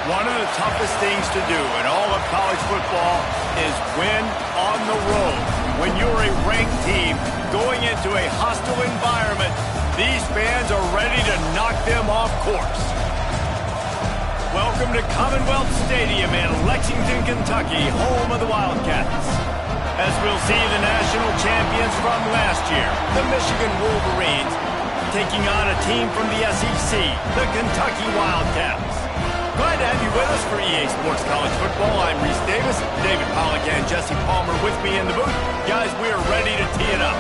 One of the toughest things to do in all of college football is win on the road. When you're a ranked team going into a hostile environment, these fans are ready to knock them off course. Welcome to Commonwealth Stadium in Lexington, Kentucky, home of the Wildcats. As we'll see the national champions from last year, the Michigan Wolverines, taking on a team from the SEC, the Kentucky Wildcats. Glad to have you with us for EA Sports College Football. I'm Reese Davis, David Pollack and Jesse Palmer with me in the booth. Guys, we are ready to tee it up.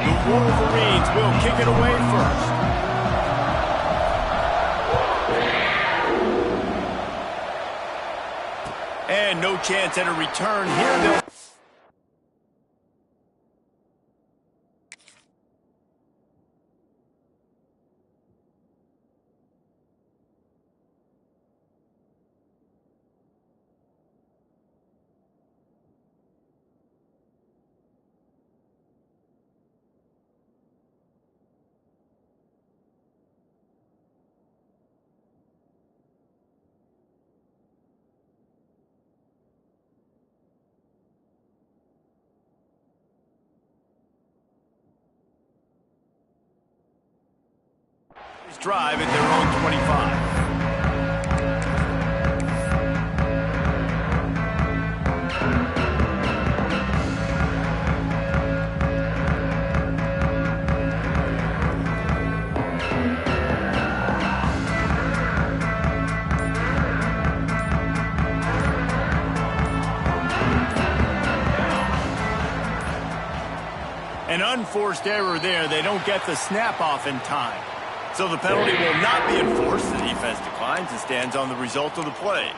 The Wolverines will kick it away first. And no chance at a return here. They'll drive at their own 25. An unforced error there. They don't get the snap off in time. So the penalty will not be enforced. The defense declines and stands on the result of the play.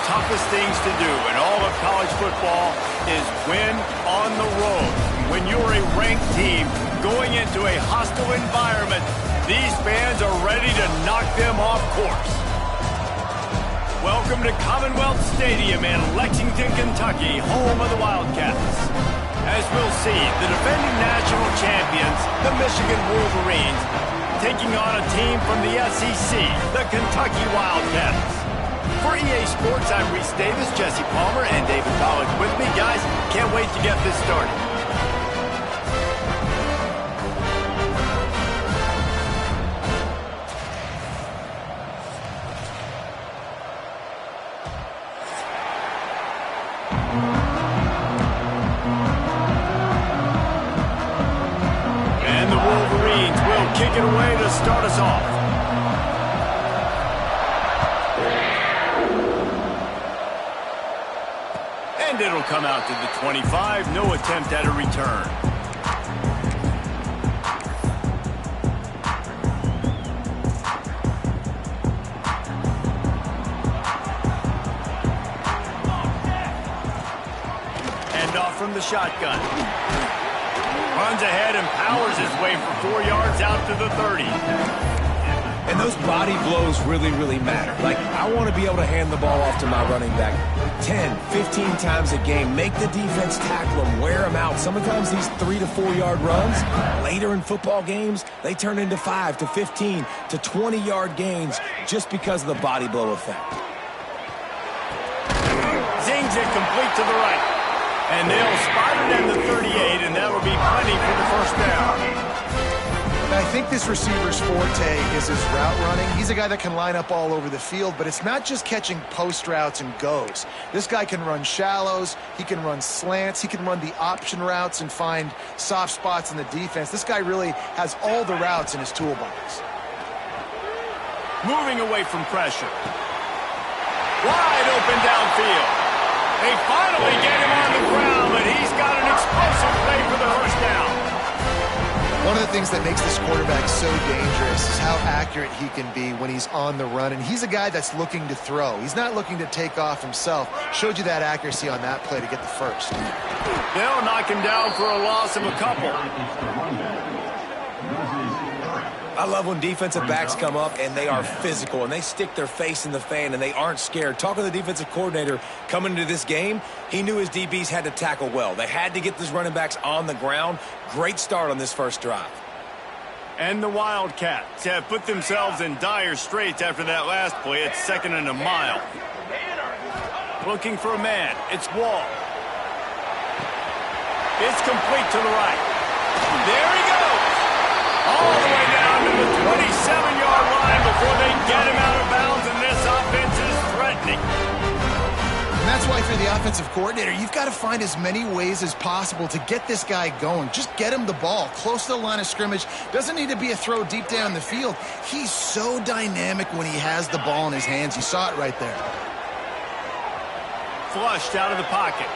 toughest things to do in all of college football is win on the road. When you're a ranked team going into a hostile environment, these fans are ready to knock them off course. Welcome to Commonwealth Stadium in Lexington, Kentucky, home of the Wildcats. As we'll see, the defending national champions, the Michigan Wolverines, taking on a team from the SEC, the Kentucky Wildcats. For EA Sports, I'm Reese Davis, Jesse Palmer, and David Pollack with me. Guys, can't wait to get this started. And the Wolverines will kick it away to start us off. And it'll come out to the 25. No attempt at a return. And off from the shotgun. Runs ahead and powers his way for 4 yards out to the 30. And those body blows really, really matter. Like, I want to be able to hand the ball off to my running back 10, 15 times a game. Make the defense tackle them, wear them out. Sometimes these 3 to 4 yard runs, later in football games, they turn into 5 to 15 to 20 yard gains just because of the body blow effect. Zings it complete to the right. And they'll spot it in the 38, and that will be plenty for the first down. I think this receiver's forte is his route running. He's a guy that can line up all over the field, but it's not just catching post routes and goes. This guy can run shallows, he can run slants, he can run the option routes and find soft spots in the defense. This guy really has all the routes in his toolbox. Moving away from pressure. Wide open downfield. They finally get him on the ground, but he's got an explosive play for the first down. One of the things that makes this quarterback so dangerous is how accurate he can be when he's on the run. And he's a guy that's looking to throw. He's not looking to take off himself. Showed you that accuracy on that play to get the first. They'll knock him down for a loss of a couple. I love when defensive backs come up and they are physical and they stick their face in the fan and they aren't scared. Talking to the defensive coordinator coming into this game, he knew his DBs had to tackle well. They had to get these running backs on the ground. Great start on this first drive. And the Wildcats have put themselves in dire straits after that last play. It's 2nd and a mile. Looking for a man. It's Wall. It's complete to the right. There he goes. All the way down to the 27-yard line before they get him out of bounds, and this offense is threatening. And that's why for the offensive coordinator, you've got to find as many ways as possible to get this guy going. Just get him the ball close to the line of scrimmage. Doesn't need to be a throw deep down the field. He's so dynamic when he has the ball in his hands. You saw it right there. Flushed out of the pocket.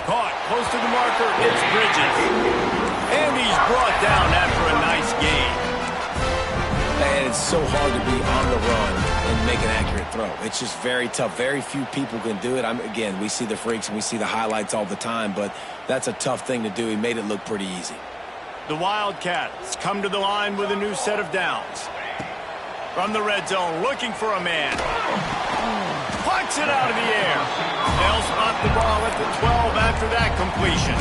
Caught close to the marker. It's Bridges. And he's brought down after a nice gain. And it's so hard to be on the run and make an accurate throw. It's just very tough. Very few people can do it. Again, we see the freaks and we see the highlights all the time, but that's a tough thing to do. He made it look pretty easy. The Wildcats come to the line with a new set of downs. From the red zone, looking for a man. Plucks it out of the air. They'll spot the ball at the 12 after that completion.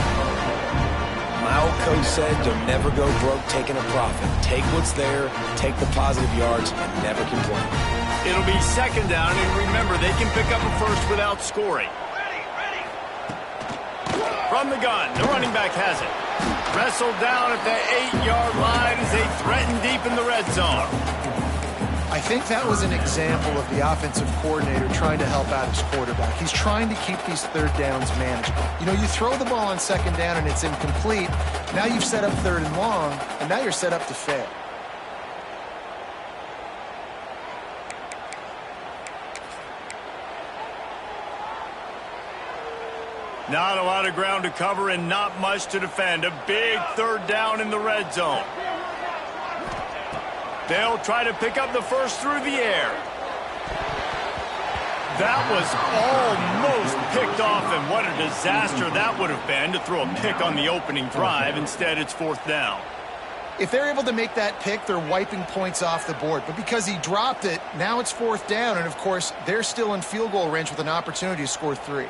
My old coach said you'll never go broke taking a profit. Take what's there, take the positive yards, and never complain. It'll be 2nd down, and remember, they can pick up a first without scoring. From the gun, the running back has it. Wrestled down at the 8-yard line as they threaten deep in the red zone. I think that was an example of the offensive coordinator trying to help out his quarterback. He's trying to keep these 3rd downs manageable. You know, you throw the ball on 2nd down and it's incomplete. Now you've set up 3rd and long, and now you're set up to fail. Not a lot of ground to cover and not much to defend. A big 3rd down in the red zone. They'll try to pick up the first through the air. That was almost picked off, and what a disaster that would have been to throw a pick on the opening drive. Instead, it's 4th down. If they're able to make that pick, they're wiping points off the board. But because he dropped it, now it's 4th down, and of course, they're still in field goal range with an opportunity to score 3.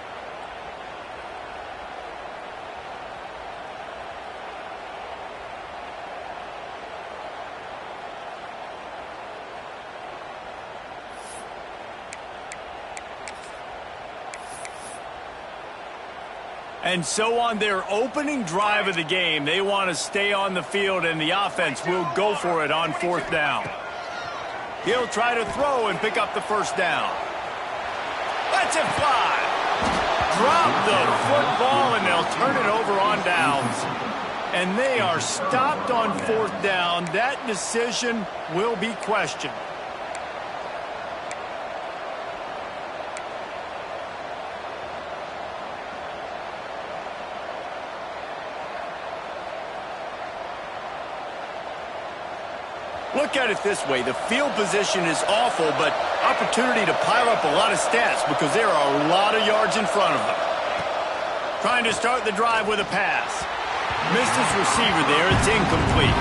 And so on their opening drive of the game, they want to stay on the field, and the offense will go for it on 4th down. He'll try to throw and pick up the 1st down. Lets it fly. Drop the football, and they'll turn it over on downs. And they are stopped on 4th down. That decision will be questioned. Look at it this way. The field position is awful, but opportunity to pile up a lot of stats because there are a lot of yards in front of them. Trying to start the drive with a pass. Missed his receiver there. It's incomplete.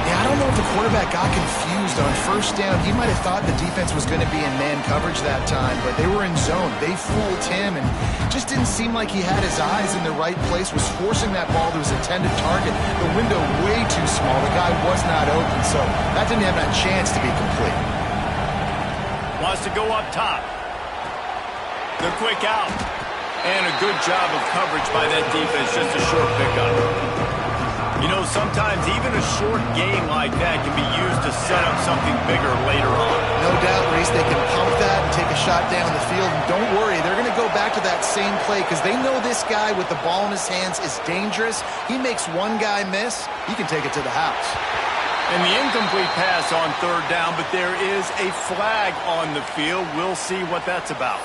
Yeah, I don't know if the quarterback got confused on 1st down. He might have thought the defense was going to be in man coverage that time, but they were in zone. They fooled him and just didn't seem like he had his eyes in the right place, was forcing that ball to his intended target. The window way too small. The guy was not open, so that didn't have that chance to be complete. Wants to go up top. The quick out. And a good job of coverage by that defense. Just a short pickup. You know, sometimes even a short game like that can be used to set up something bigger later on. No doubt, Reese, they can pump that and take a shot down the field. And don't worry, they're going to go back to that same play because they know this guy with the ball in his hands is dangerous. He makes one guy miss, he can take it to the house. And the incomplete pass on 3rd down, but there is a flag on the field. We'll see what that's about.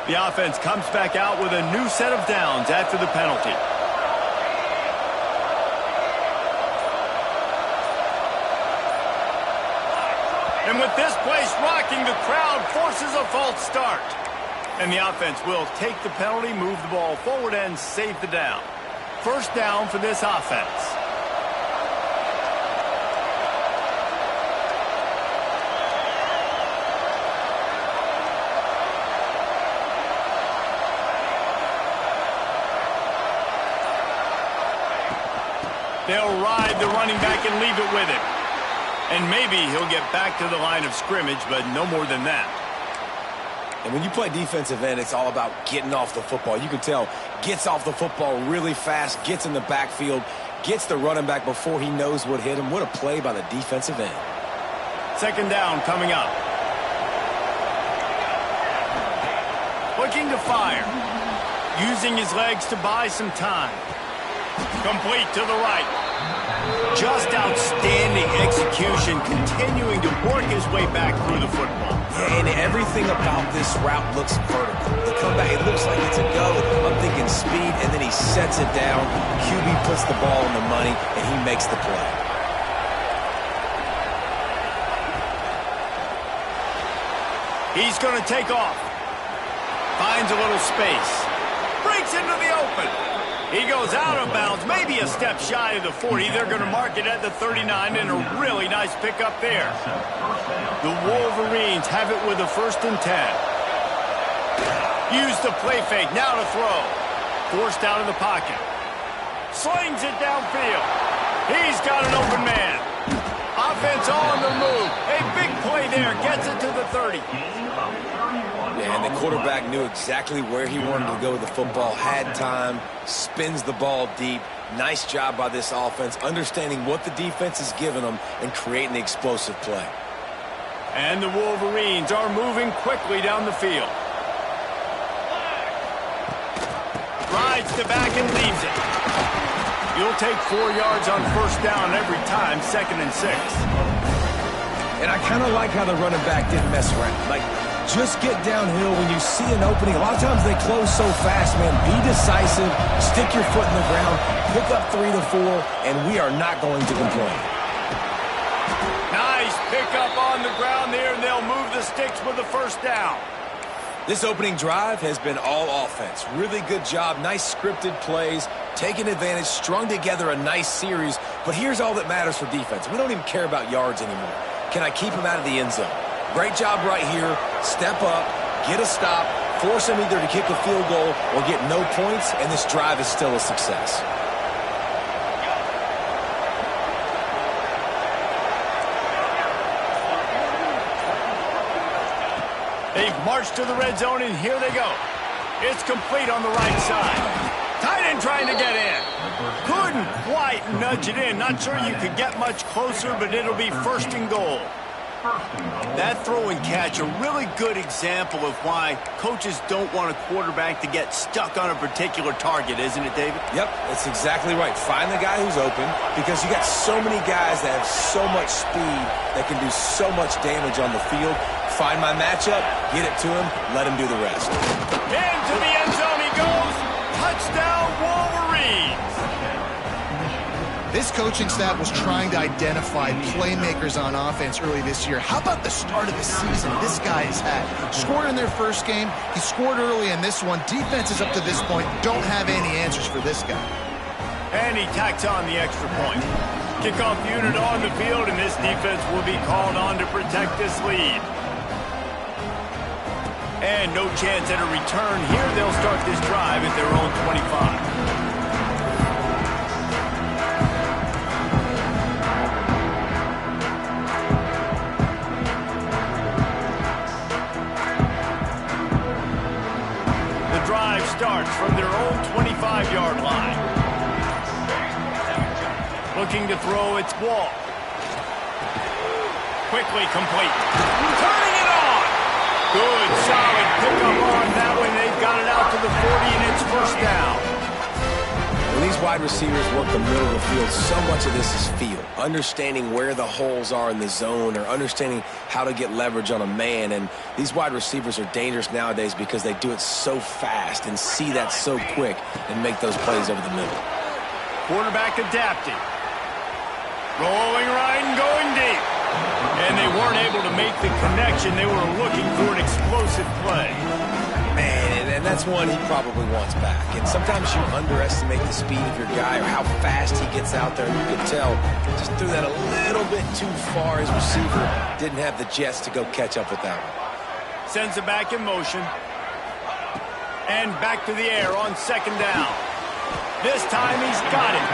The offense comes back out with a new set of downs after the penalty. And with this place rocking, the crowd forces a false start. And the offense will take the penalty, move the ball forward, and save the down. 1st down for this offense. They'll ride the running back and leave it with him. And maybe he'll get back to the line of scrimmage, but no more than that. And when you play defensive end, it's all about getting off the football. You can tell, gets off the football really fast, gets in the backfield, gets the running back before he knows what hit him. What a play by the defensive end. 2nd down coming up. Looking to fire. Using his legs to buy some time. Complete to the right. Just outstanding execution, continuing to work his way back through the football. Yeah, and everything about this route looks vertical. The comeback, it looks like it's a go. I'm thinking speed, and then he sets it down. QB puts the ball in the money, and he makes the play. He's going to take off. Finds a little space. Breaks into the open. He goes out of bounds, maybe a step shy of the 40. They're going to mark it at the 39, and a really nice pickup there. The Wolverines have it with a 1st and 10. Use the play fake, now to throw. Forced out of the pocket. Slings it downfield. He's got an open man. Offense on the move. A big play there, gets it to the 30. Yeah, and the quarterback knew exactly where he wanted to go with the football, had time, spins the ball deep. Nice job by this offense, understanding what the defense is giving them and creating the explosive play. And the Wolverines are moving quickly down the field. Rides the back and leaves it. You'll take 4 yards on 1st down every time, 2nd and 6. And I kind of like how the running back didn't mess around. Like, Just get downhill when you see an opening. A lot of times they close so fast, man. Be decisive, stick your foot in the ground, pick up 3 to 4, and we are not going to complain. Nice pickup on the ground there, and they'll move the sticks with the first down. This opening drive has been all offense. Really good job, nice scripted plays, taking advantage, strung together a nice series. But here's all that matters for defense. We don't even care about yards anymore. Can I keep him out of the end zone? Great job right here. Step up, get a stop, force him either to kick a field goal or get no points, and this drive is still a success. They've marched to the red zone, and here they go. It's complete on the right side. Tight end trying to get in. Couldn't quite nudge it in. Not sure you could get much closer, but it'll be first and goal. That throw and catch, a really good example of why coaches don't want a quarterback to get stuck on a particular target, isn't it, David? Yep, that's exactly right. Find the guy who's open, because you got so many guys that have so much speed that can do so much damage on the field. Find my matchup, get it to him, let him do the rest. Into the end zone he goes. Touchdown, Wolverines. This coaching staff was trying to identify playmakers on offense early this year. How about the start of the season this guy has had? Scored in their first game. He scored early in this one. Defenses up to this point don't have any answers for this guy. And he tacks on the extra point. Kickoff unit on the field, and this defense will be called on to protect this lead. And no chance at a return here. They'll start this drive at their own 25. The drive starts from their own 25-yard line. Looking to throw, it's Wall. Quickly complete. Turning it on. Good, solid pickup on that one. They've got it out to the 40, and it's first down. When these wide receivers work the middle of the field, so much of this is feel. Understanding where the holes are in the zone, or understanding how to get leverage on a man. And these wide receivers are dangerous nowadays because they do it so fast and see that so quick and make those plays over the middle. Quarterback adapting. Rolling right and going deep. And they weren't able to make the connection. They were looking for an explosive play. Man, and that's one he probably wants back. And sometimes you underestimate the speed of your guy or how fast he gets out there. And you can tell just threw that a little bit too far. His receiver didn't have the jets to go catch up with that one. Sends it back in motion. And back to the air on second down. This time he's got it.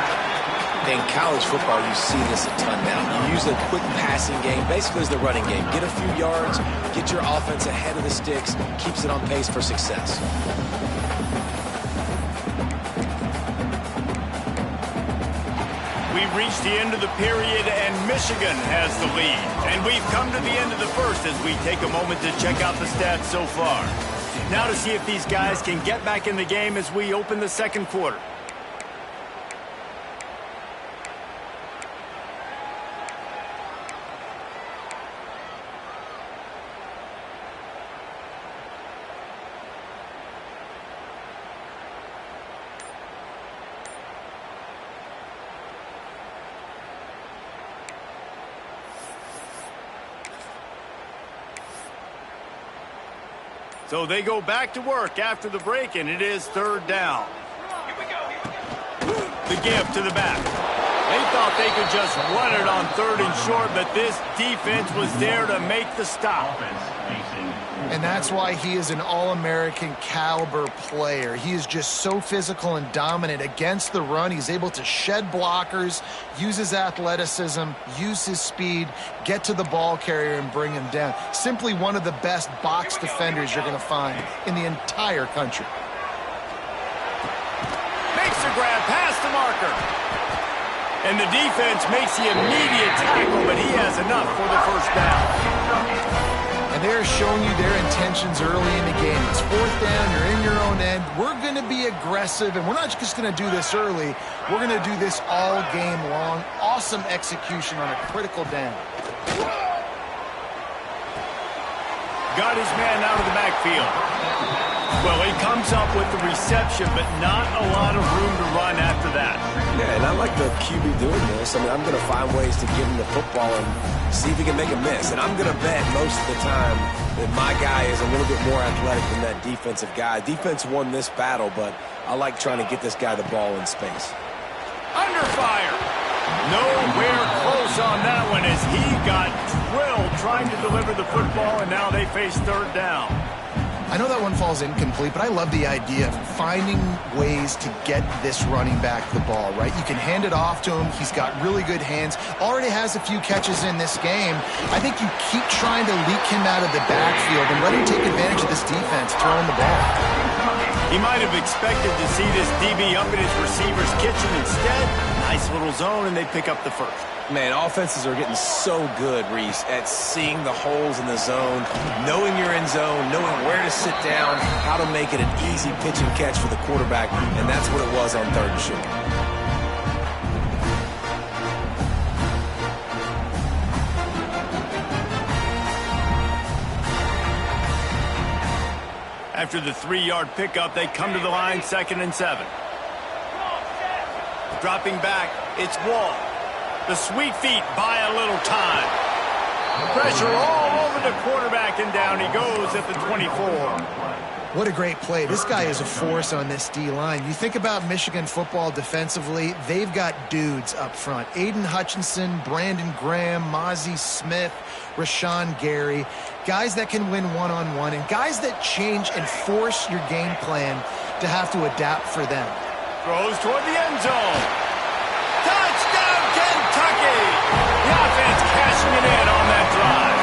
In college football, you see this a ton now. You use a quick passing game, basically as the running game. Get a few yards, get your offense ahead of the sticks, keeps it on pace for success. We've reached the end of the period, and Michigan has the lead. And we've come to the end of the first as we take a moment to check out the stats so far. Now to see if these guys can get back in the game as we open the second quarter. So they go back to work after the break, and it is third down. The give to the back. They thought they could just run it on third and short, but this defense was there to make the stop. And that's why he is an All-American caliber player. He is just so physical and dominant against the run. He's able to shed blockers, use his athleticism, use his speed, get to the ball carrier and bring him down. Simply one of the best box defenders you're going to find in the entire country. Makes the grab past the marker. And the defense makes the immediate tackle, but he has enough for the first down. And they're showing you their intentions early in the game. It's fourth down, you're in your own end. We're going to be aggressive, and we're not just going to do this early. We're going to do this all game long. Awesome execution on a critical down. got his man out of the backfield. Well, he comes up with the reception, but not a lot of room to run after that. Yeah, and I like the QB doing this. I mean, I'm going to find ways to give him the football and see if he can make a miss. And I'm going to bet most of the time that my guy is a little bit more athletic than that defensive guy. Defense won this battle, but I like trying to get this guy the ball in space. Under fire. Nowhere close on that one as he got drilled trying to deliver the football, and now they face third down. I know that one falls incomplete, but I love the idea of finding ways to get this running back the ball, right? You can hand it off to him. He's got really good hands. Already has a few catches in this game. I think you keep trying to leak him out of the backfield and let him take advantage of this defense throwing the ball. He might have expected to see this DB up in his receiver's kitchen. Instead, nice little zone, and they pick up the first. Man, offenses are getting so good, Reese, at seeing the holes in the zone, knowing you're in zone, knowing where to sit down, how to make it an easy pitch and catch for the quarterback, and that's what it was on 3rd and short. After the 3-yard pickup, they come to the line, 2nd and 7. Dropping back, it's Wall. The sweet feet buy a little time. Pressure all over the quarterback, and down he goes at the 24. What a great play. This guy is a force on this D-line. You think about Michigan football defensively, they've got dudes up front. Aiden Hutchinson, Brandon Graham, Mozzie Smith, Rashawn Gary. Guys that can win one-on-one and guys that change and force your game plan to have to adapt for them. Throws toward the end zone. Touchdown, Kentucky! The offense cashing it in on that drive.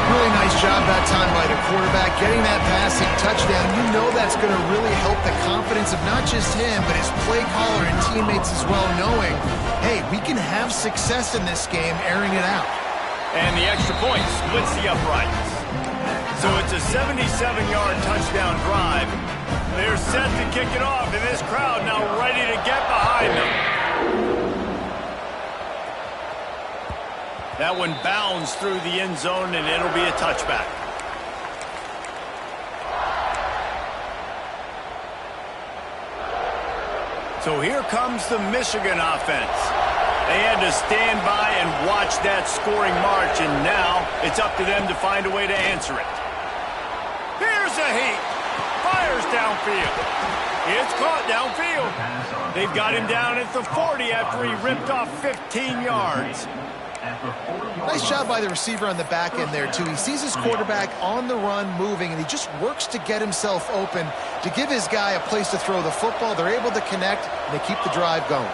Really nice job that time by the quarterback, getting that passing touchdown. You know that's going to really help the confidence of not just him, but his play caller and teammates as well, knowing, hey, we can have success in this game, airing it out. And the extra point splits the uprights. So it's a 77-yard touchdown drive. They're set to kick it off, and this crowd now ready to get behind them. That one bounds through the end zone, and it'll be a touchback. So here comes the Michigan offense. They had to stand by and watch that scoring march, and now it's up to them to find a way to answer it. Here's a heat. Fires downfield. It's caught downfield. They've got him down at the 40 after he ripped off 15 yards. Nice job by the receiver on the back end there, too. He sees his quarterback on the run moving, and he just works to get himself open to give his guy a place to throw the football. They're able to connect, and they keep the drive going.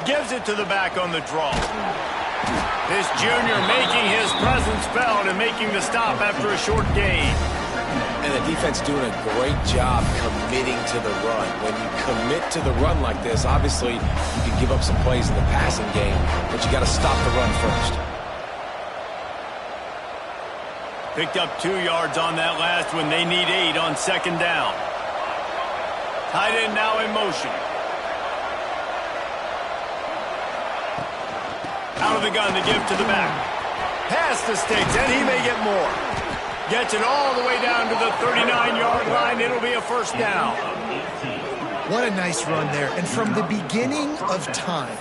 Gives it to the back on the draw. This junior making his presence felt and making the stop after a short gain. And the defense doing a great job committing to the run. When you commit to the run like this, obviously you can give up some plays in the passing game, but you got to stop the run first. Picked up 2 yards on that last one. They need 8 on 2nd down. Tight end now in motion. Out of the gun to give to the back. Past the sticks, and he may get more. Gets it all the way down to the 39-yard line. It'll be a first down. What a nice run there. And from the beginning of time,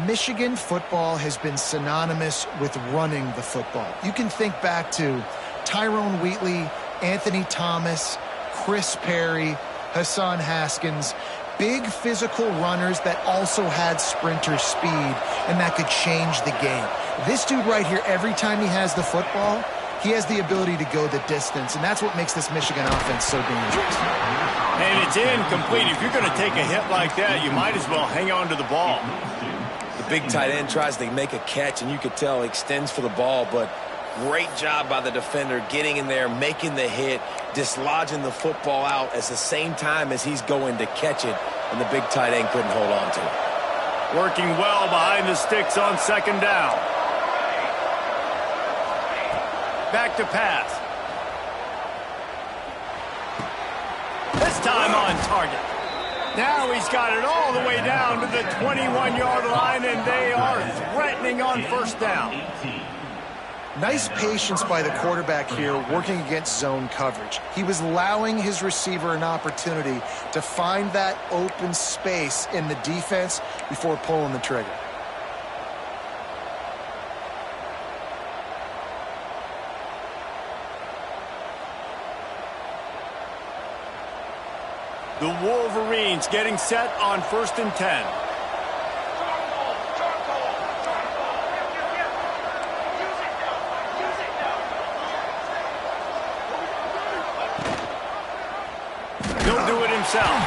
Michigan football has been synonymous with running the football. You can think back to Tyrone Wheatley, Anthony Thomas, Chris Perry, Hassan Haskins. Big physical runners that also had sprinter speed and that could change the game. This dude right here, every time he has the football, he has the ability to go the distance, and that's what makes this Michigan offense so dangerous. And it's incomplete. If you're going to take a hit like that, you might as well hang on to the ball. The big tight end tries to make a catch, and you could tell he extends for the ball, but great job by the defender getting in there, making the hit, dislodging the football out at the same time as he's going to catch it, and the big tight end couldn't hold on to it. Working well behind the sticks on 2nd down. Back to pass. This time on target. Now he's got it all the way down to the 21-yard line, and they are threatening on 1st down. Nice patience by the quarterback here working against zone coverage. He was allowing his receiver an opportunity to find that open space in the defense before pulling the trigger. The Wolverines getting set on 1st and 10. He'll do it himself.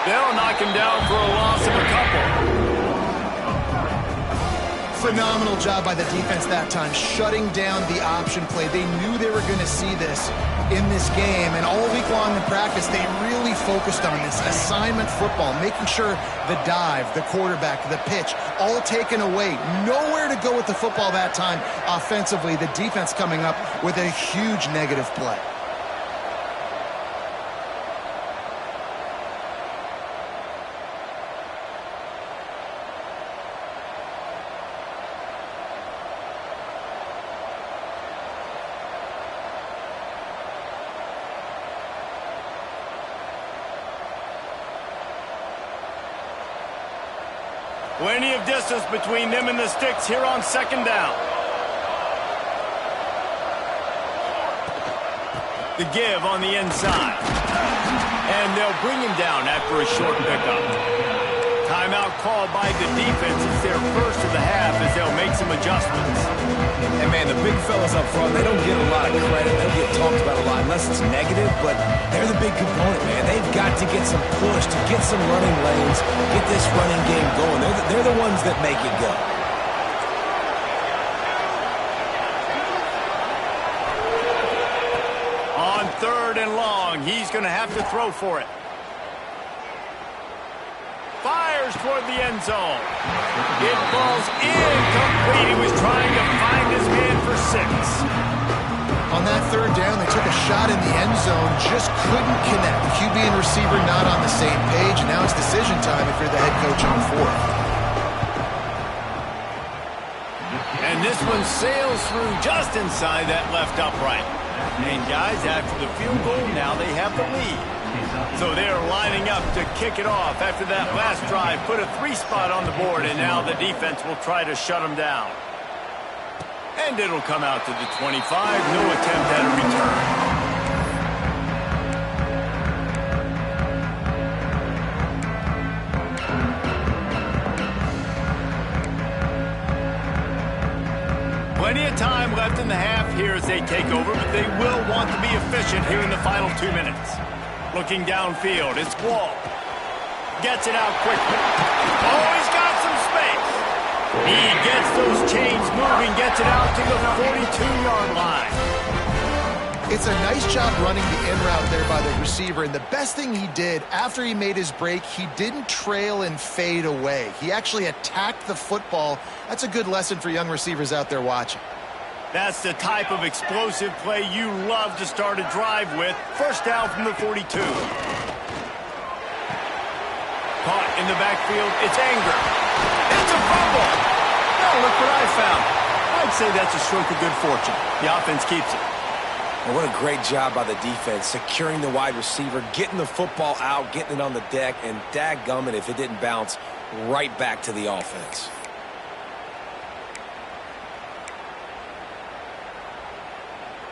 They'll knock him down for a loss of a couple. Phenomenal job by the defense that time, shutting down the option play. They knew they were going to see this in this game, and all week long in practice, they really focused on this assignment football, making sure the dive, the quarterback, the pitch, all taken away. Nowhere to go with the football that time offensively. The defense coming up with a huge negative play. Plenty of distance between them and the sticks here on 2nd down. The give on the inside. And they'll bring him down after a short pickup. Timeout called by the defense. It's their first of the half as they'll make some adjustments. And man, the big fellas up front, they don't get a lot of credit. They'll get talked about a lot unless it's negative, but they're the big component, man. They've got to get some push, to get some running lanes, get this running game going. They're the ones that make it go. On 3rd and long, he's going to have to throw for it. Fires toward the end zone. It falls incomplete. He was trying to find his man for 6. On that 3rd down, they took a shot in the end zone, just couldn't connect. QB and receiver not on the same page, and now it's decision time if you're the head coach on 4th. And this one sails through just inside that left upright. And guys, after the field goal, now they have the lead. So they're lining up to kick it off after that last drive. Put a 3 spot on the board, and now the defense will try to shut them down. And it'll come out to the 25. No attempt at a return. Plenty of time left in the half here as they take over, but they will want to be efficient here in the final 2 minutes. Looking downfield, it's Wall. Gets it out quickly. Oh, he's got some space. He gets those chains moving, gets it out to the 42-yard line. It's a nice job running the in route there by the receiver, and the best thing he did after he made his break, he didn't trail and fade away. He actually attacked the football. That's a good lesson for young receivers out there watching. That's the type of explosive play you love to start a drive with. 1st down from the 42. Caught in the backfield, it's Anger. It's a fumble. Now look what I found. I'd say that's a stroke of good fortune. The offense keeps it. And what a great job by the defense, securing the wide receiver, getting the football out, getting it on the deck, and dadgummit if it didn't bounce right back to the offense.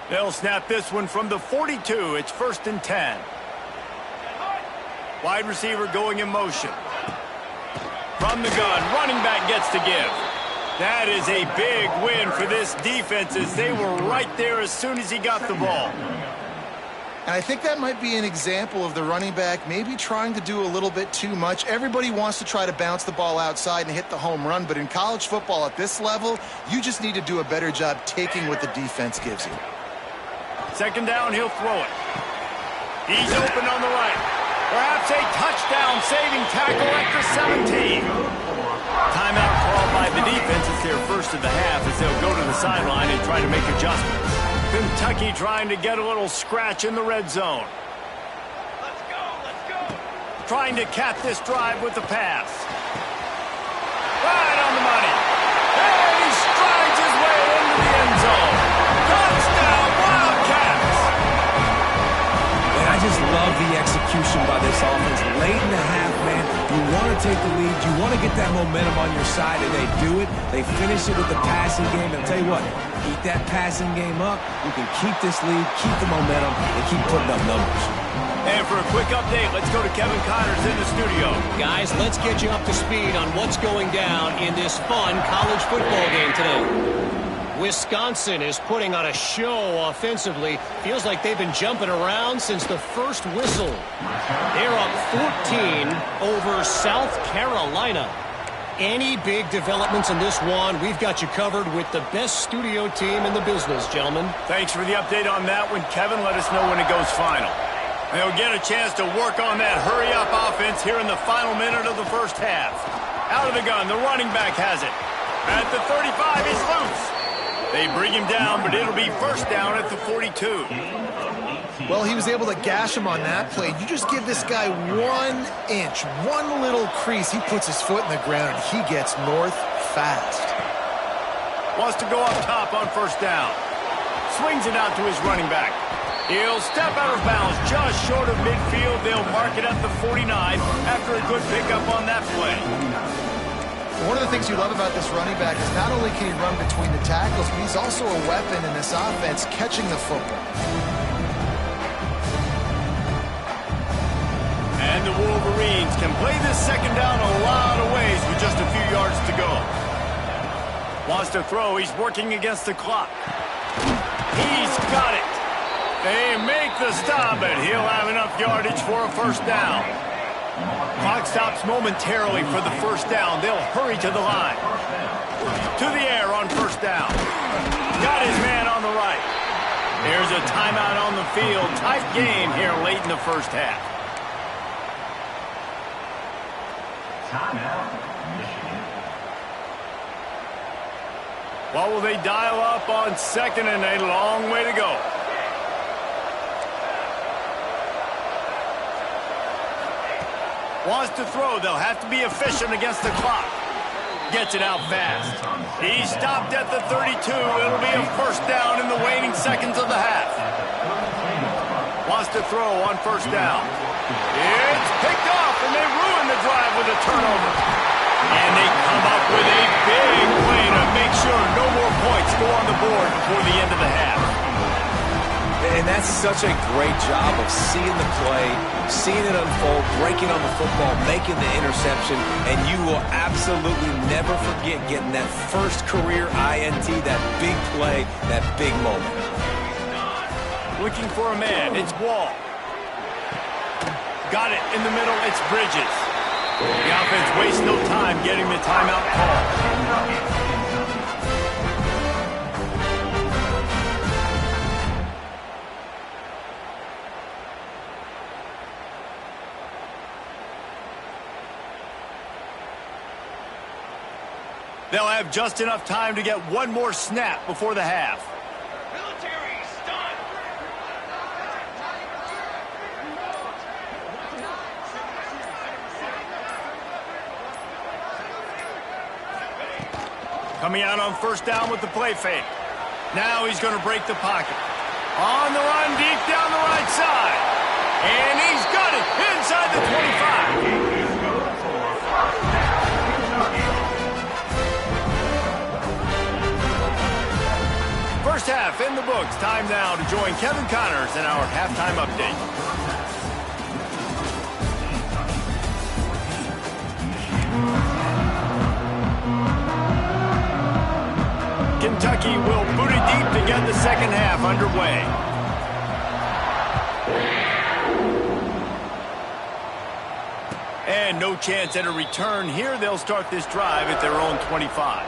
They'll snap this one from the 42. It's 1st and 10. Wide receiver going in motion. From the gun, running back gets to give. That is a big win for this defense as they were right there as soon as he got the ball. And I think that might be an example of the running back maybe trying to do a little bit too much. Everybody wants to try to bounce the ball outside and hit the home run, but in college football at this level, you just need to do a better job taking what the defense gives you. 2nd down, he'll throw it. He's open on the right. Perhaps a touchdown saving tackle at the 17. Timeout called by the defense. It's their first of the half as they'll go to the sideline and try to make adjustments. Kentucky trying to get a little scratch in the red zone. Let's go. Trying to cap this drive with the pass. Right on the money. And he strides his way into the end zone. just love the execution by this offense. Late in the half, man, you want to take the lead. You want to get that momentum on your side, and they do it. They finish it with the passing game. And I'll tell you what, keep that passing game up. You can keep this lead, keep the momentum, and keep putting up numbers. And for a quick update, let's go to Kevin Connors in the studio. Guys, let's get you up to speed on what's going down in this fun college football game today. Wisconsin is putting on a show offensively. Feels like they've been jumping around since the first whistle. They're up 14 over South Carolina. Any big developments in this one, we've got you covered with the best studio team in the business, gentlemen. Thanks for the update on that one, Kevin. Let us know when it goes final. They'll get a chance to work on that hurry-up offense here in the final minute of the first half. Out of the gun, the running back has it. At the 35, he's loose. They bring him down, but it'll be first down at the 42. Well, he was able to gash him on that play. You just give this guy 1 inch, one little crease. He puts his foot in the ground, and he gets north fast. Wants to go up top on first down. Swings it out to his running back. He'll step out of bounds just short of midfield. They'll mark it at the 49 after a good pickup on that play. One of the things you love about this running back is not only can he run between the tackles, but he's also a weapon in this offense catching the football. And the Wolverines can play this second down a lot of ways with just a few yards to go. Wants to throw. He's working against the clock. He's got it. They make the stop, and he'll have enough yardage for a first down. Clock stops momentarily for the first down. They'll hurry to the line. To the air on first down. Got his man on the right. There's a timeout on the field. Tight game here late in the first half. Timeout, Michigan. What will they dial up on second and a long way to go? Wants to throw. They'll have to be efficient against the clock. Gets it out fast. He's stopped at the 32. It'll be a first down in the waning seconds of the half. Wants to throw on first down. It's picked off, and they ruin the drive with a turnover. And they come up with a big play to make sure no more points go on the board before the end of the half. And that's such a great job of seeing the play, seeing it unfold, breaking on the football, making the interception, and you will absolutely never forget getting that first career INT, that big play, that big moment. Looking for a man, it's Wall. Got it in the middle, it's Bridges. The offense wastes no time getting the timeout call. They'll have just enough time to get one more snap before the half. Military stun. Coming out on first down with the play fake. Now he's going to break the pocket. On the run deep down the right side. And he's got it inside the 25. First half in the books. Time now to join Kevin Connors in our halftime update. Kentucky will boot it deep to get the second half underway. And no chance at a return here. They'll start this drive at their own 25.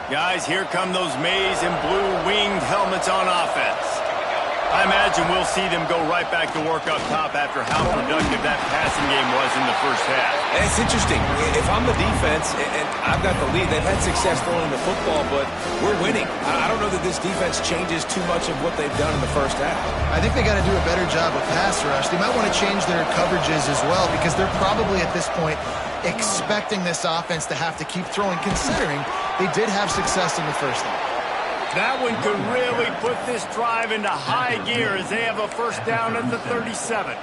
Guys, here come those maize and blue winged helmets on offense. I imagine we'll see them go right back to work up top after how productive that passing game was in the first half. It's interesting. If I'm the defense and I've got the lead, they've had success throwing the football, but we're winning. I don't know that this defense changes too much of what they've done in the first half. I think they got to do a better job of pass rush. They might want to change their coverages as well because they're probably at this point expecting this offense to have to keep throwing, considering they did have success in the first half. That one could really put this drive into high gear as they have a first down at the 37.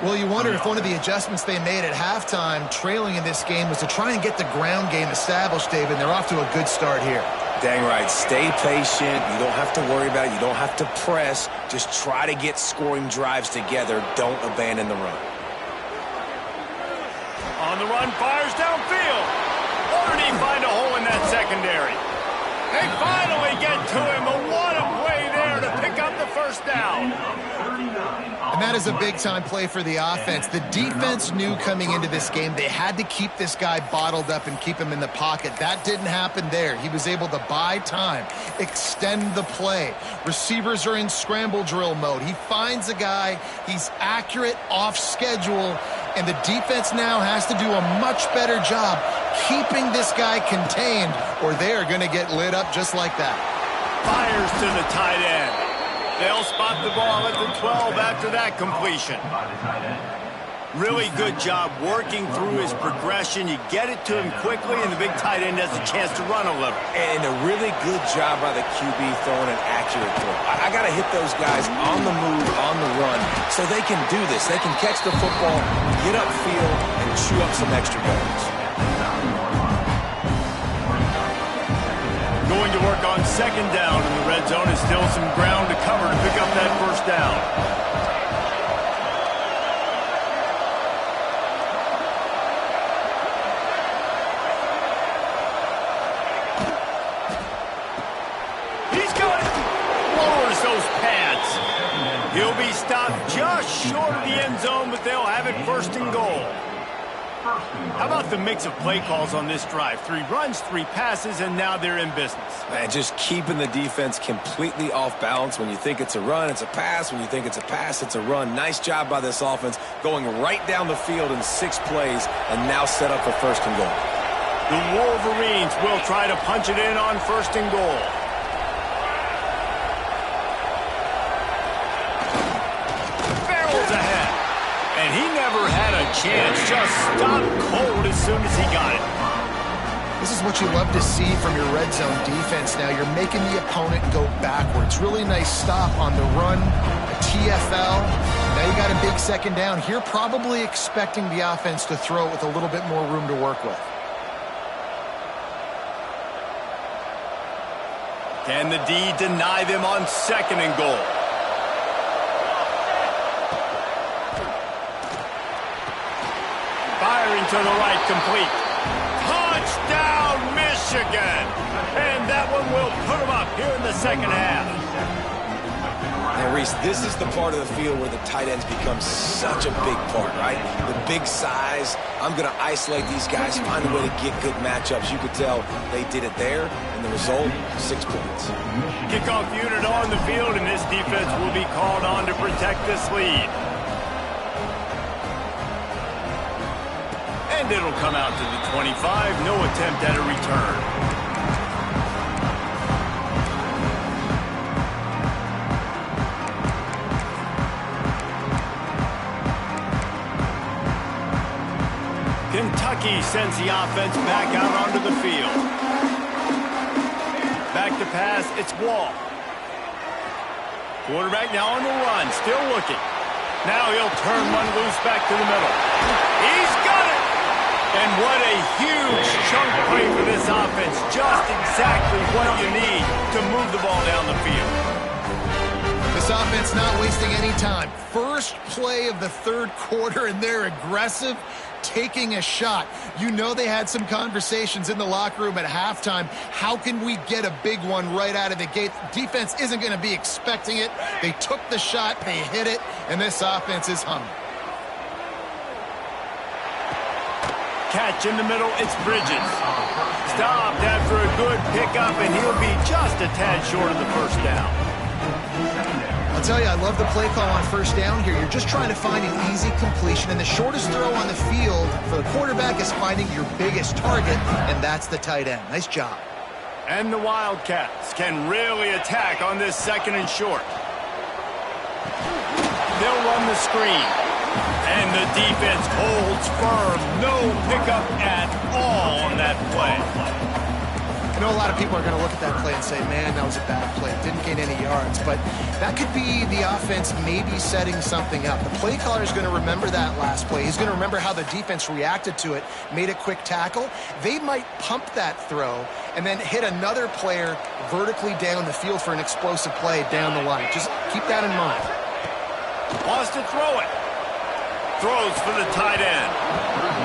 Well, you wonder if one of the adjustments they made at halftime, trailing in this game, was to try and get the ground game established, David, and they're off to a good start here. Dang right. Stay patient. You don't have to worry about it. You don't have to press. Just try to get scoring drives together. Don't abandon the run. On the run, fires downfield. Or did he find a hole in that secondary? They finally get to him, but what a play there to pick up the first down. And that is a big-time play for the offense. The defense knew coming into this game they had to keep this guy bottled up and keep him in the pocket. That didn't happen there. He was able to buy time, extend the play. Receivers are in scramble drill mode. He finds a guy, he's accurate, off schedule, and the defense now has to do a much better job keeping this guy contained, or they are going to get lit up just like that. Fires to the tight end. They'll spot the ball at the 12 after that completion. Really good job working through his progression. You get it to him quickly, and the big tight end has a chance to run a little. And a really good job by the QB throwing an accurate throw. I got to hit those guys on the move, on the run, so they can do this. They can catch the football, get upfield, and chew up some extra yards. Going to work on second down in the red zone. Is still some ground to cover to pick up that first down. He's got it. Lowers those pads. He'll be stopped just short of the end zone, but they'll have it first and goal. How about the mix of play calls on this drive? 3 runs, 3 passes, and now they're in business. Man, just keeping the defense completely off balance. When you think it's a run, it's a pass. When you think it's a pass, it's a run. Nice job by this offense going right down the field in 6 plays and now set up for first and goal. The Wolverines will try to punch it in on first and goal. Barrels ahead. And he never had a chance. Just stopped cold as soon as he got it. This is what you love to see from your red zone defense now. You're making the opponent go backwards. Really nice stop on the run, a TFL. Now you got a big second down. Here probably expecting the offense to throw it with a little bit more room to work with. Can the D deny them on second and goal? Firing to the right, complete. Touchdown, Michigan! And that one will put them up here in the second half. And Reese, this is the part of the field where the tight ends become such a big part, right? The big size. I'm going to isolate these guys, find a way to get good matchups. You could tell they did it there, and the result, 6 points. Kickoff unit on the field, and this defense will be called on to protect this lead. And it'll come out to the 25. No attempt at a return. Kentucky sends the offense back out onto the field. Back to pass, it's Wall. Quarterback now on the run, still looking. Now he'll turn one loose back to the middle. He's got it! And what a huge chunk play for this offense. Just exactly what you need to move the ball down the field. This offense not wasting any time. First play of the third quarter, and they're aggressive, taking a shot. You know they had some conversations in the locker room at halftime. How can we get a big one right out of the gate? Defense isn't going to be expecting it. They took the shot, they hit it, and this offense is humming. Catch in the middle, it's Bridges. Stopped after a good pickup, and he'll be just a tad short of the first down. I'll tell you, I love the play call on first down here. You're just trying to find an easy completion, and the shortest throw on the field for the quarterback is finding your biggest target, and that's the tight end. Nice job. And the Wildcats can really attack on this second and short. They'll run the screen. And the defense holds firm. No pickup at all on that play. I know a lot of people are going to look at that play and say, man, that was a bad play. Didn't gain any yards. But that could be the offense maybe setting something up. The play caller is going to remember that last play. He's going to remember how the defense reacted to it, made a quick tackle. They might pump that throw and then hit another player vertically down the field for an explosive play down the line. Just keep that in mind. Wants to throw it. Throws for the tight end.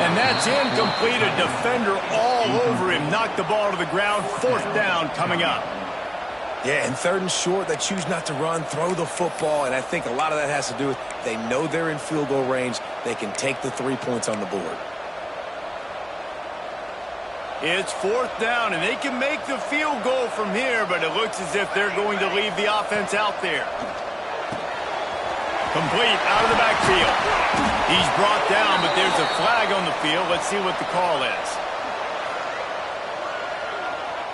And that's incomplete. A defender all over him. Knocked the ball to the ground. 4th down coming up. Yeah, and 3rd and short, they choose not to run, throw the football, and I think a lot of that has to do with they know they're in field goal range. They can take the 3 points on the board. It's 4th down, and they can make the field goal from here, but it looks as if they're going to leave the offense out there. Complete out of the backfield. He's brought down, but there's a flag on the field. Let's see what the call is.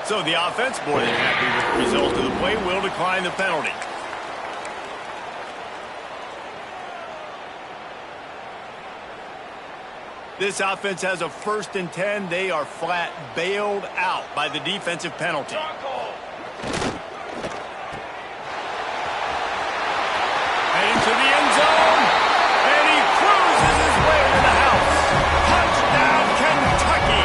So the offense, more than happy with the result of the play, will decline the penalty. This offense has a 1st and 10. They are flat bailed out by the defensive penalty. Into the end zone, and he cruises his way to the house. Touchdown, Kentucky.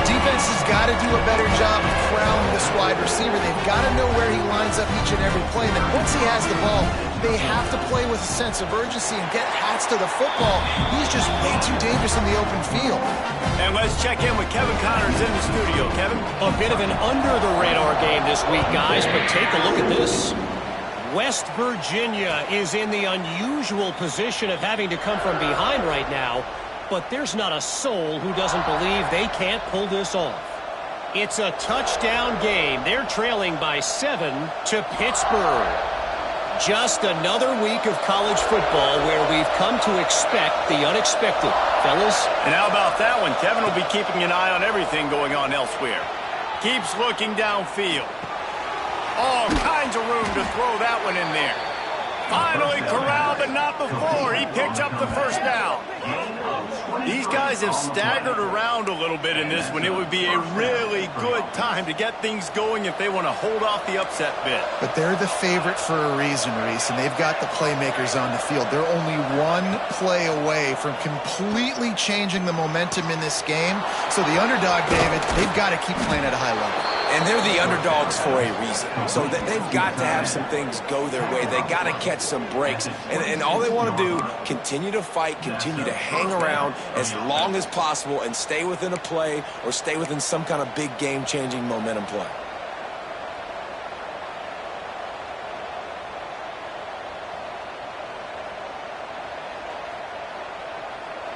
Defense has got to do a better job of crowding this wide receiver. They've got to know where he lines up each and every play. And then once he has the ball, they have to play with a sense of urgency and get hats to the football. He's just way too dangerous in the open field. And let's check in with Kevin Connors in the studio. Kevin? A bit of an under-the-radar game this week, guys, but take a look at this. West Virginia is in the unusual position of having to come from behind right now, but there's not a soul who doesn't believe they can't pull this off. It's a touchdown game. They're trailing by 7 to Pittsburgh. Just another week of college football where we've come to expect the unexpected. Fellas? And how about that one? Kevin will be keeping an eye on everything going on elsewhere. Keeps looking downfield. All kinds of room to throw that one in there. Finally corralled, but not before. He picked up the 1st down. These guys have staggered around a little bit in this one. It would be a really good time to get things going if they want to hold off the upset bid. But they're the favorite for a reason, Reese, and they've got the playmakers on the field. They're only one play away from completely changing the momentum in this game. So the underdog, David, they've got to keep playing at a high level. And they're the underdogs for a reason. So they've got to have some things go their way. They got to catch some breaks. And all they want to do, continue to fight, continue to hang around as long as possible and stay within a play or stay within some kind of big game-changing momentum play.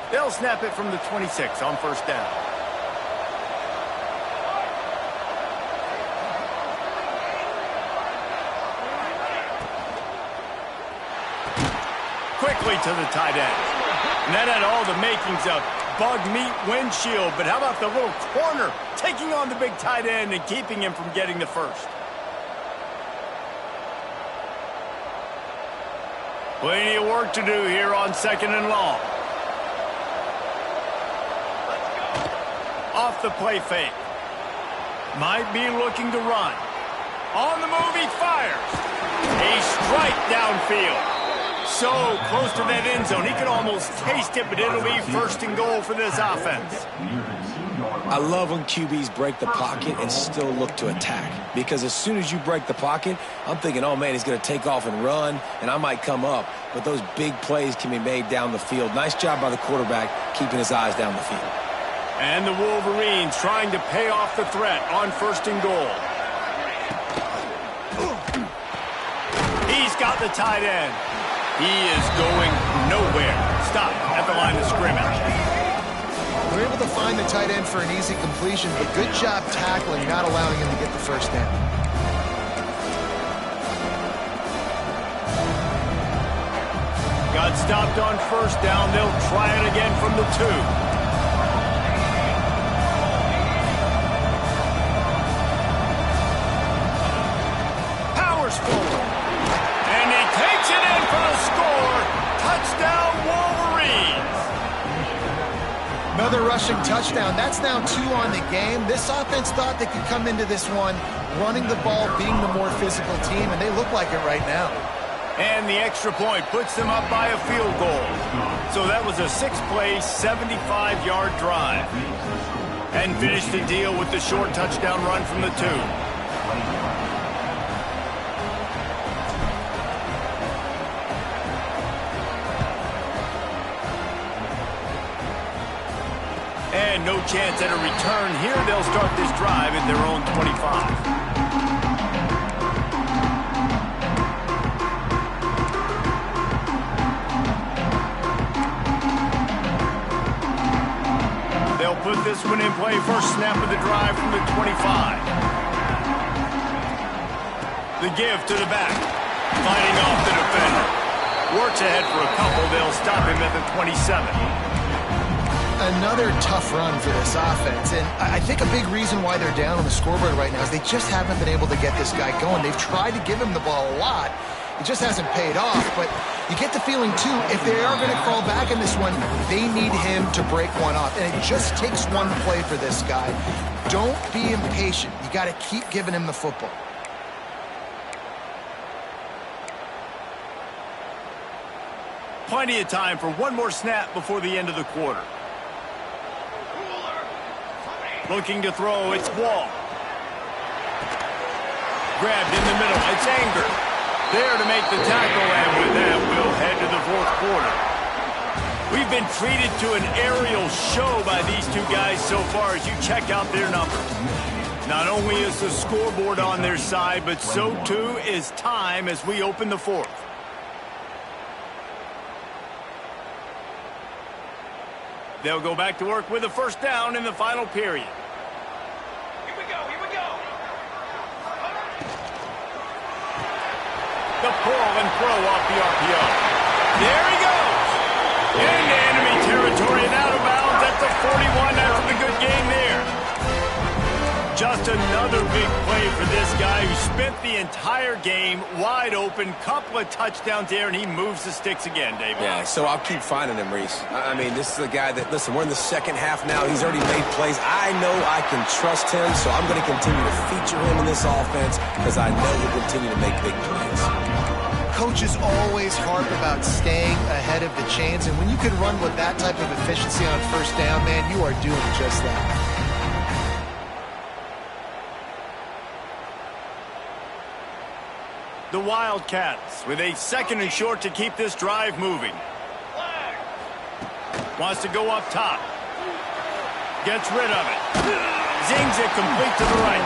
They'll snap it from the 26 on 1st down. Quickly to the tight end. And that had all the makings of bug meat windshield. But how about the little corner taking on the big tight end and keeping him from getting the 1st? Plenty of work to do here on 2nd and long. Off the play fake. Might be looking to run. On the move, he fires. A strike downfield. So close to that end zone. He could almost taste it, but it'll be 1st and goal for this offense. I love when QBs break the pocket and still look to attack. Because as soon as you break the pocket, I'm thinking, oh, man, he's going to take off and run, and I might come up. But those big plays can be made down the field. Nice job by the quarterback keeping his eyes down the field. And the Wolverines trying to pay off the threat on 1st and goal. He's got the tight end. He is going nowhere. Stop at the line of scrimmage. They're able to find the tight end for an easy completion, but good job tackling, not allowing him to get the 1st down. Got stopped on 1st down. They'll try it again from the 2. Forward. And he takes it in for a score. Touchdown, Wolverines. Another rushing touchdown. That's now 2 on the game. This offense thought they could come into this one running the ball, being the more physical team, and they look like it right now. And the extra point puts them up by a field goal. So that was a 6-play, 75-yard drive. And finished the deal with the short touchdown run from the 2. And no chance at a return here. They'll start this drive at their own 25. They'll put this one in play. First snap of the drive from the 25. The give to the back. Fighting off the defender. Works ahead for a couple. They'll stop him at the 27. Another tough run for this offense, and I think a big reason why they're down on the scoreboard right now is they just haven't been able to get this guy going. They've tried to give him the ball a lot. It just hasn't paid off, but you get the feeling, too, if they are going to crawl back in this one, they need him to break one off, and it just takes one play for this guy. Don't be impatient. You got to keep giving him the football. Plenty of time for one more snap before the end of the quarter. Looking to throw, it's Wall. Grabbed in the middle, it's Anger. There to make the tackle, and with that, we'll head to the 4th quarter. We've been treated to an aerial show by these two guys so far as you check out their numbers. Not only is the scoreboard on their side, but so too is time as we open the 4th. They'll go back to work with a first down in the final period. Here we go, here we go. The pull and throw off the RPO. There he goes. Into enemy territory and out of bounds at the 41 after the good game there. Just another big play for this guy who spent the entire game wide open. Couple of touchdowns there, and he moves the sticks again, David. Yeah, so I'll keep finding him, Reese. I mean, this is a guy that, listen, we're in the second half now. He's already made plays. I know I can trust him, so I'm going to continue to feature him in this offense because I know he'll continue to make big plays. Coaches always harp about staying ahead of the chains, and when you can run with that type of efficiency on first down, man, you are doing just that. The Wildcats with a 2nd and short to keep this drive moving. Wants to go up top. Gets rid of it. Zings it complete to the right.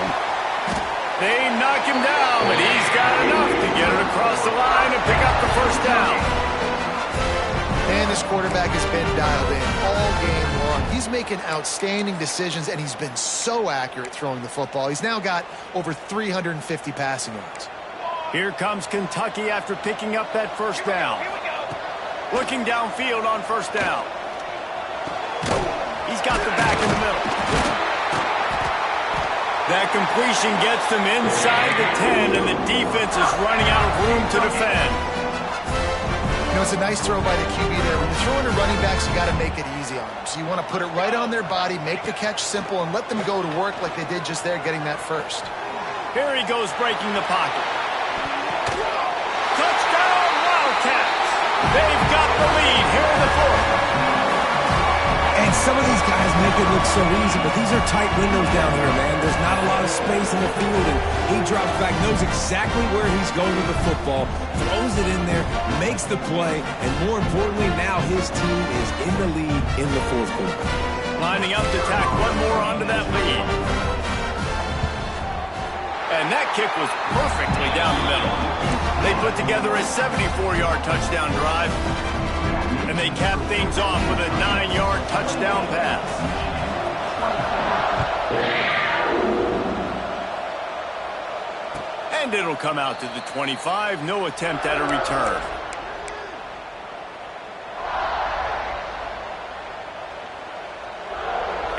They knock him down, but he's got enough to get it across the line and pick up the first down. And this quarterback has been dialed in all game long. He's making outstanding decisions, and he's been so accurate throwing the football. He's now got over 350 passing yards. Here comes Kentucky after picking up that first down. Looking downfield on first down. He's got the back in the middle. That completion gets them inside the 10, and the defense is running out of room to defend. You know, it's a nice throw by the QB there. When you're throwing to running backs, you got to make it easy on them. So you want to put it right on their body, make the catch simple, and let them go to work like they did just there, getting that first. Here he goes, breaking the pocket. Touchdown, Wildcats! They've got the lead here in the 4th. And some of these guys make it look so easy, but these are tight windows down here, man. There's not a lot of space in the field, and he drops back, knows exactly where he's going with the football, throws it in there, makes the play, and more importantly, now his team is in the lead in the 4th quarter. Lining up to tack one more onto that lead. And that kick was perfectly down the middle. They put together a 74-yard touchdown drive. And they cap things off with a 9-yard touchdown pass. And it'll come out to the 25. No attempt at a return.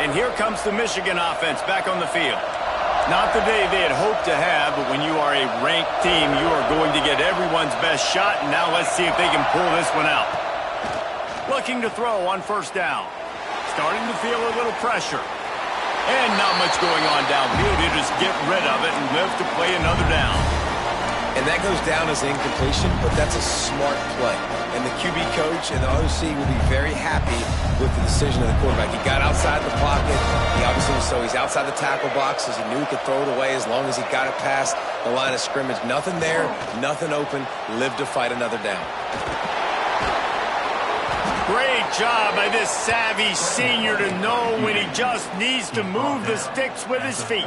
And here comes the Michigan offense back on the field. Not the day they had hoped to have, but when you are a ranked team, you are going to get everyone's best shot. And now let's see if they can pull this one out. Looking to throw on first down. Starting to feel a little pressure. And not much going on downfield. He'll just get rid of it and live to play another down. And that goes down as incompletion, but that's a smart play. And the QB coach and the OC will be very happy with the decision of the quarterback. He got outside the pocket. He obviously, so he's outside the tackle boxes. He knew he could throw it away as long as he got it past the line of scrimmage. Nothing there, nothing open. Live to fight another down. Great job by this savvy senior to know when he just needs to move the sticks with his feet.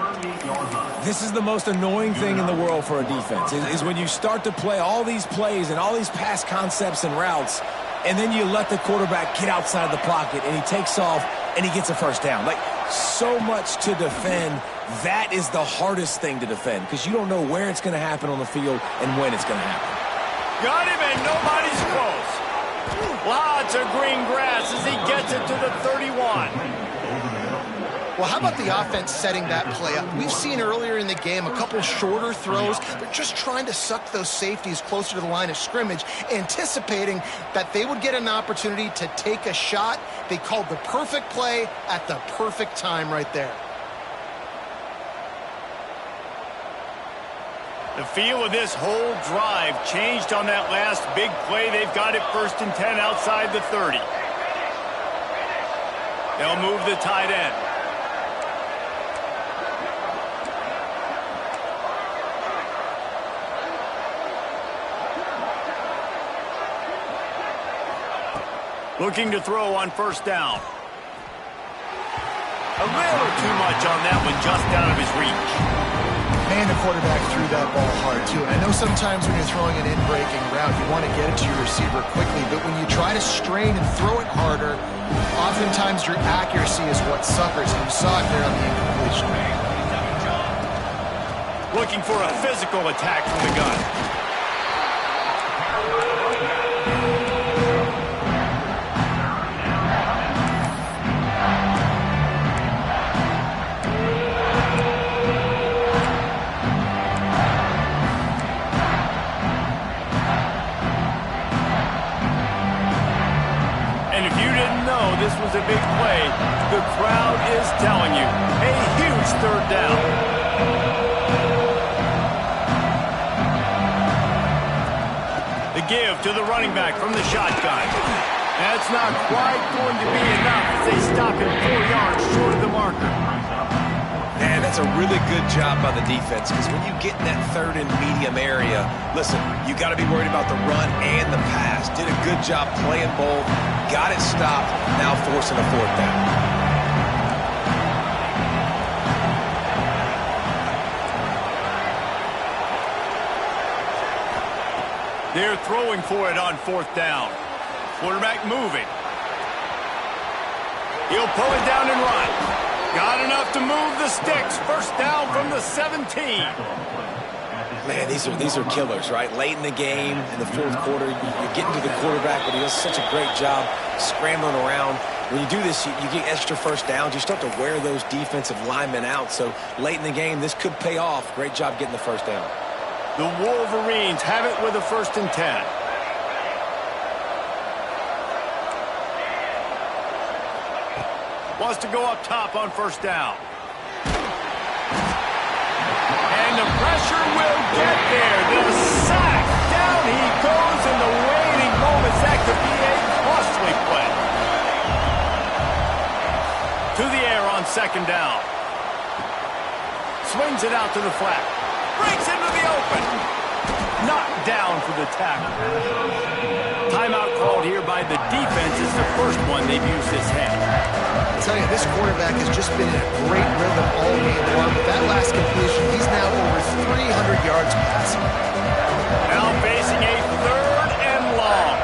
This is the most annoying thing in the world for a defense, is when you start to play all these plays and all these pass concepts and routes, and then you let the quarterback get outside the pocket, and he takes off, and he gets a first down. Like, so much to defend. That is the hardest thing to defend, because you don't know where it's going to happen on the field and when it's going to happen. Got him, and nobody's close. Lots of green grass as he gets it to the 31. Well, how about the offense setting that play up? We've seen earlier in the game a couple shorter throws. They're just trying to suck those safeties closer to the line of scrimmage, anticipating that they would get an opportunity to take a shot. They called the perfect play at the perfect time right there. The feel of this whole drive changed on that last big play. They've got it 1st and 10 outside the 30. They'll move the tight end. Looking to throw on 1st down. A little too much on that one, just out of his reach. Man, the quarterback threw that ball hard, too. And I know sometimes when you're throwing an in-breaking route, you want to get it to your receiver quickly. But when you try to strain and throw it harder, oftentimes your accuracy is what suffers. And you saw it there on the incompletion. Looking for a physical attack from the gun. This was a big play. The crowd is telling you. A huge 3rd down. The give to the running back from the shotgun. That's not quite going to be enough as they stop him 4 yards short of the marker. Man, that's a really good job by the defense, because when you get in that 3rd and medium area, listen, you got to be worried about the run and the pass. Did a good job playing both, got it stopped, now forcing a 4th down. They're throwing for it on 4th down. Quarterback moving. He'll pull it down and run. Got enough to move the sticks. 1st down from the 17. Man, these are killers, right? Late in the game, in the 4th quarter, you're getting to the quarterback, but he does such a great job scrambling around. When you do this, you get extra 1st downs. You start to wear those defensive linemen out. So late in the game, this could pay off. Great job getting the 1st down. The Wolverines have it with a 1st and 10. Wants to go up top on 1st down. And the pressure will get there. The sack. Down he goes in the waiting moments. That could be a costly play. To the air on 2nd down. Swings it out to the flat. Breaks into the open. Knocked down for the tackle. Timeout called here by the defense is the first one they've used this half. I tell you, this quarterback has just been in a great rhythm all game long. With that last completion, he's now over 300 yards passing. Now facing a 3rd and long.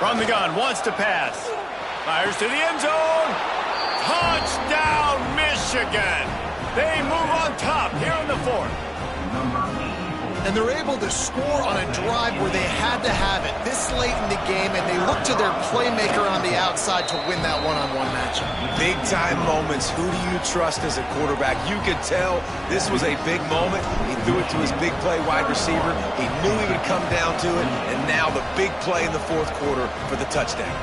From the gun, wants to pass. Fires to the end zone. Touchdown, Michigan. They move on top here in the 4th. And they're able to score on a drive where they had to have it this late in the game, and they look to their playmaker on the outside to win that one-on-one matchup. Big-time moments. Who do you trust as a quarterback? You could tell this was a big moment. He threw it to his big play wide receiver. He knew he would come down to it, and now the big play in the fourth quarter for the touchdown.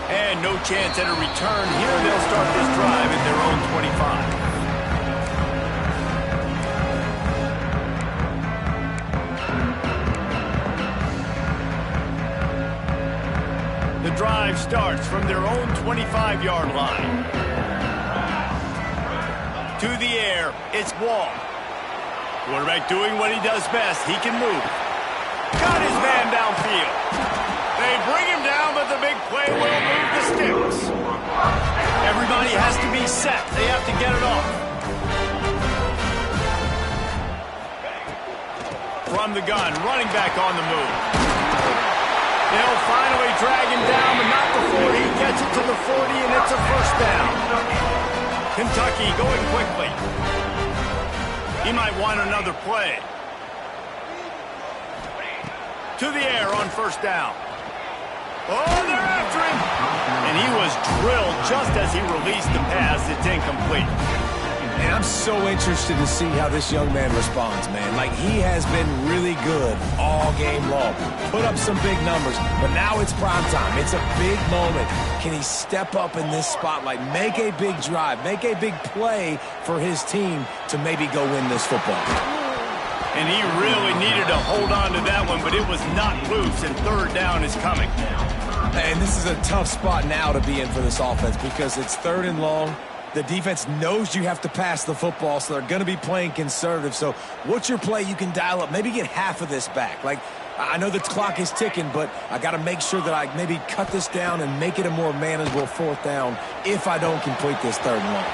And no chance at a return. Here they'll start this drive at their own 25. The drive starts from their own 25-yard line. To the air, it's Wall. Quarterback doing what he does best. He can move. Got his man downfield. They bring him down, but the big play will move the sticks. Everybody has to be set. They have to get it off. From the gun, running back on the move. They'll finally drag him down, but not the 40. He gets it to the 40, and it's a first down. Kentucky going quickly. He might want another play. To the air on first down. Oh, they're after him. And he was drilled just as he released the pass. It's incomplete. And I'm so interested to see how this young man responds, man. Like, he has been really good all game long. Put up some big numbers, but now it's prime time. It's a big moment. Can he step up in this spotlight, make a big drive, make a big play for his team to maybe go win this football game? And he really needed to hold on to that one, but it was not loose, and third down is coming. And this is a tough spot now to be in for this offense because it's third and long. The defense knows you have to pass the football, so they're going to be playing conservative. So what's your play you can dial up? Maybe get half of this back. Like, I know the clock is ticking, but I got to make sure that I maybe cut this down and make it a more manageable fourth down if I don't complete this third and long.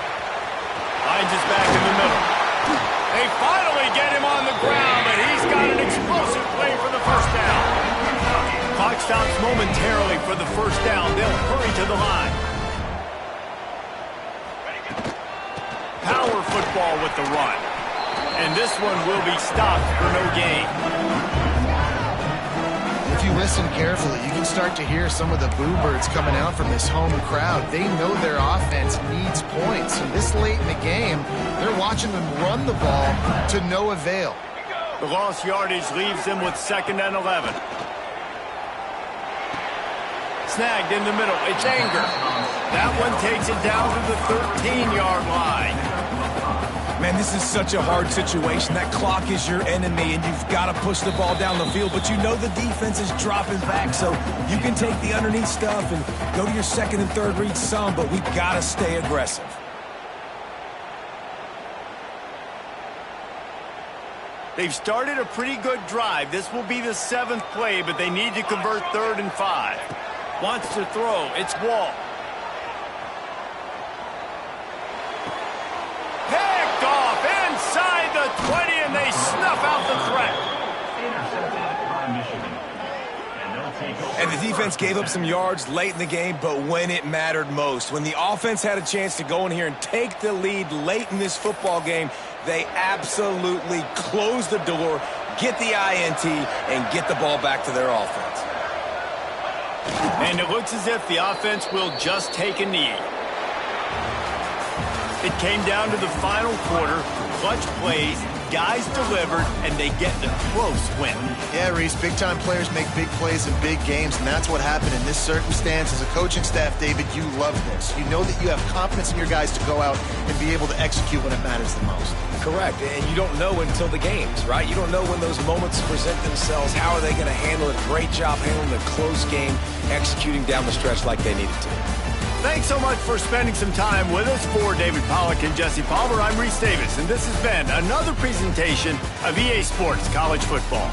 Hines is back in the middle. They finally get him on the ground, and he's got an explosive play for the first down. Clock stops momentarily for the first down. They'll hurry to the line. Power football with the run. And this one will be stopped for no gain. If you listen carefully, you can start to hear some of the boo birds coming out from this home crowd. They know their offense needs points. And this late in the game, they're watching them run the ball to no avail. The lost yardage leaves them with 2nd and 11. Snagged in the middle. It's Anger. That one takes it down to the 13-yard line. Man, this is such a hard situation. That clock is your enemy, and you've got to push the ball down the field, but you know the defense is dropping back, so you can take the underneath stuff and go to your second and third read some, but we've got to stay aggressive. They've started a pretty good drive. This will be the 7th play, but they need to convert 3rd and 5. Wants to throw. It's Wall. Picked off inside the 20, and they snuff out the threat. And the defense gave up some yards late in the game, but when it mattered most, when the offense had a chance to go in here and take the lead late in this football game, they absolutely closed the door, get the INT, and get the ball back to their offense. And it looks as if the offense will just take a knee. It came down to the final quarter, clutch plays, guys delivered, and they get the close win. Yeah, Reese, big-time players make big plays in big games, and that's what happened in this circumstance. As a coaching staff, David, you love this. You know that you have confidence in your guys to go out and be able to execute when it matters the most. Correct, and you don't know until the games, right? You don't know when those moments present themselves. How are they going to handle it? Great job handling a close game, executing down the stretch like they needed to. Thanks so much for spending some time with us. For David Pollack and Jesse Palmer, I'm Reese Davis, and this has been another presentation of EA Sports College Football.